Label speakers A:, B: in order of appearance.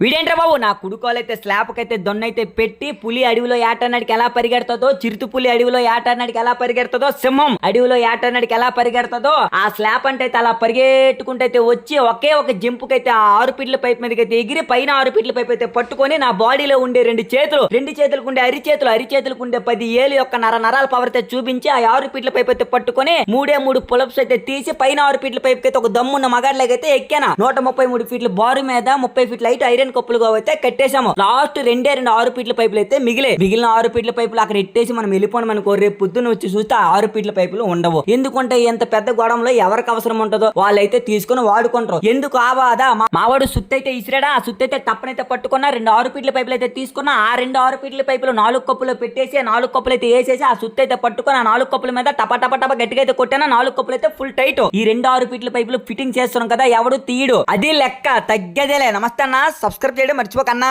A: వీడేంట్రా బాబు నా కుడుకోలైతే స్లాబ్కైతే దొన్నైతే పెట్టి పులి అడవిలో ఏటన్నాడికి ఎలా పరిగెడుతుందో, చిరుత పులి అడవిలో ఏటన్నాడికి ఎలా పరిగెడుతుందో, సింహం అడవిలో ఏటన్నాడికి ఎలా పరిగెడుతుందో ఆ స్లాబ్ అంటే అలా పరిగెట్టుకుంటే వచ్చి ఒకే ఒక జంపుకైతే ఆ 6 ఫీట్ల పైప్ మీదకైతే ఎగిరి పైన 6 ఫీట్ల పైప్ అయితే పట్టుకొని నా బాడీలో ఉండే రెండు చేతులకు ఉండే అరిచేతులకు ఉండే 10 ఏళ్ళు యొక్క నరాల పవర్ అయితే చూపించి ఆ 6 ఫీట్ల పైప్ అయితే పట్టుకొని 3 పులప్స్ అయితే తీసి పైన 6 ఫీట్ల పైప్ అయితే ఒక దమ్మున్న మగాడ్లకైతే ఎక్కాను. 133 ఫీట్ల బారు మీద 30 ఫీట్ల హైట్ ఐరన్ కప్పులుగా అయితే కట్టేశాము. లాస్ట్ 2 6 ఫీట్ల పైపులు అయితే మిగిలిన 6 ఫీట్ల పైపులు అక్కడ ఎట్టేసి మనం వెళ్ళిపోవడం అనుకో, రేపు పొద్దున్న వచ్చి చూస్తే 6 ఫీట్ల పైపులు ఉండవు. ఎందుకంటే ఎంత పెద్ద గొడవలో ఎవరికి అవసరం ఉంటుందో వాళ్ళైతే తీసుకుని వాడుకుంటారు. ఎందుకు ఆ బాధ? మావాడు సుత్తి అయితే ఇసిరాడా, ఆ సుత్తి అయితే టప్పనైతే పట్టుకున్నా 2 6 ఫీట్ల పైపులు అయితే తీసుకున్నా. ఆ 2 6 ఫీట్ల పైపులు 4 కప్పులు పెట్టేసి 4 కప్పులు అయితే వేసేసి ఆ సుత్తి అయితే పట్టుకుని ఆ 4 కప్పుల మీద టప గట్టిగా అయితే కొట్టాను. 4 కప్పులు అయితే ఫుల్ టైట్. ఈ 2 6 ఫీట్ల పైపులు ఫిట్టింగ్ చేస్తున్నాం కదా, ఎవడు తీయడు. అది లెక్క తగ్గదేలే. నమస్తే అన్న, సబ్స్క్రైబ్ చేయడం మర్చిపోకన్నా.